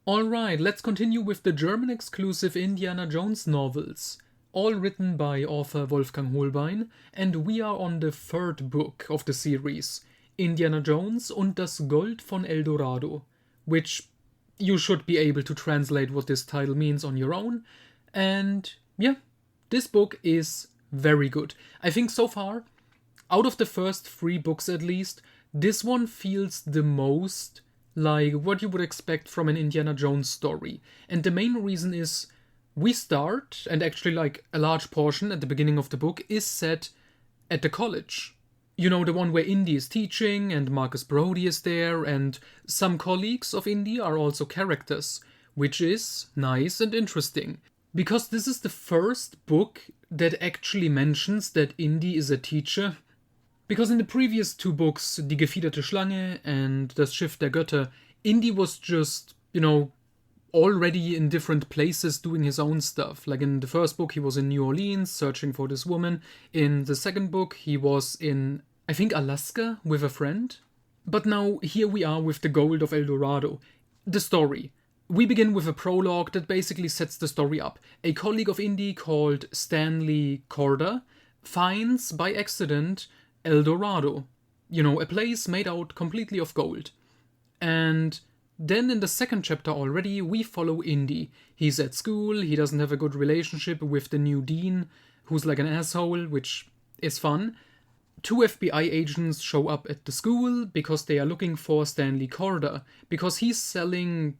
Alright, let's continue with the German exclusive Indiana Jones novels, all written by author Wolfgang Holbein, and we are on the third book of the series, Indiana Jones und das Gold von El Dorado, which you should be able to translate what this title means on your own, and yeah, this book is very good. I think so far, out of the first three books at least, this one feels the most like what you would expect from an Indiana Jones story. And the main reason is we start, and actually like a large portion at the beginning of the book is set at the college. You know, the one where Indy is teaching and Marcus Brody is there, and some colleagues of Indy are also characters, which is nice and interesting. Because this is the first book that actually mentions that Indy is a teacher. Because in the previous two books, Die gefiederte Schlange and Das Schiff der Götter, Indy was just, already in different places doing his own stuff. Like in the first book, he was in New Orleans searching for this woman. In the second book, he was in, I think, Alaska with a friend. But now, here we are with the gold of El Dorado. The story. We begin with a prologue that basically sets the story up. A colleague of Indy called Stanley Corda finds, by accident, El Dorado. A place made out completely of gold. And then in the second chapter already, we follow Indy. He's at school, he doesn't have a good relationship with the new dean, who's like an asshole, which is fun. Two FBI agents show up at the school because they are looking for Stanley Corda, because he's selling,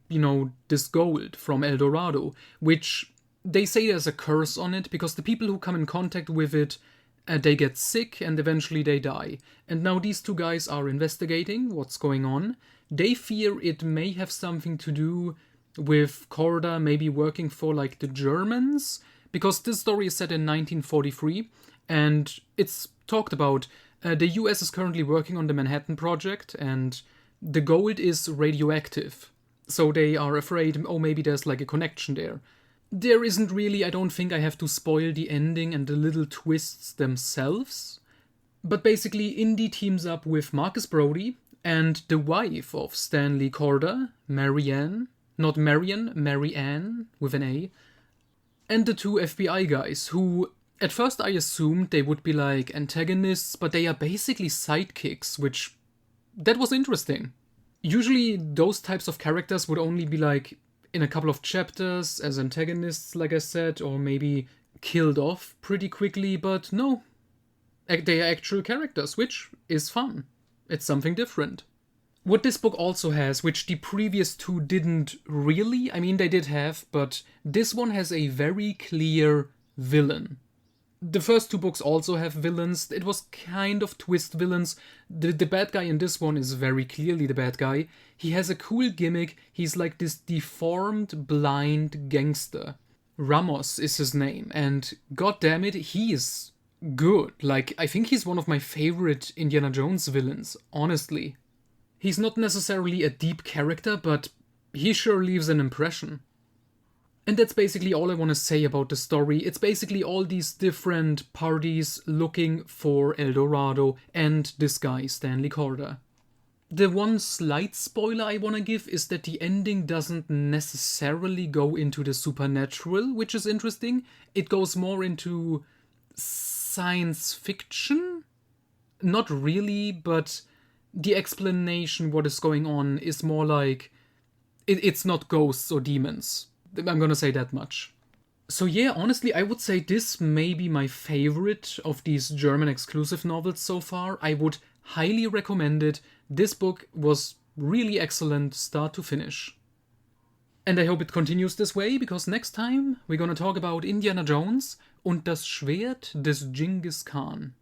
this gold from El Dorado, which they say there's a curse on it, because the people who come in contact with it, they get sick and eventually they die. And now these two guys are investigating what's going on. They fear it may have something to do with Corda maybe working for like the Germans, because this story is set in 1943 and it's talked about the US is currently working on the Manhattan Project and the gold is radioactive. So they are afraid, maybe there's like a connection there. There isn't really, I don't think I have to spoil the ending and the little twists themselves. But basically, Indy teams up with Marcus Brody and the wife of Stanley Corda, Marianne. Not Marion, Marianne, with an A. And the two FBI guys, who at first I assumed they would be like antagonists, but they are basically sidekicks, which, that was interesting. Usually those types of characters would only be like in a couple of chapters as antagonists, like I said, or maybe killed off pretty quickly, but no. They are actual characters, which is fun. It's something different. What this book also has, which the previous two didn't really, they did have, but this one has a very clear villain. The first two books also have villains. It was kind of twist villains. The bad guy in this one is very clearly the bad guy. He has a cool gimmick. He's like this deformed, blind gangster. Ramos is his name, and goddammit, he is good. Like, I think he's one of my favorite Indiana Jones villains, honestly. He's not necessarily a deep character, but he sure leaves an impression. And that's basically all I want to say about the story. It's basically all these different parties looking for El Dorado and this guy, Stanley Corda. The one slight spoiler I want to give is that the ending doesn't necessarily go into the supernatural, which is interesting. It goes more into science fiction? Not really, but the explanation what is going on is more like it's not ghosts or demons. I'm gonna say that much. So yeah, honestly, I would say this may be my favorite of these German exclusive novels so far. I would highly recommend it. This book was really excellent start to finish. And I hope it continues this way, because next time we're gonna talk about Indiana Jones und das Schwert des Genghis Khan.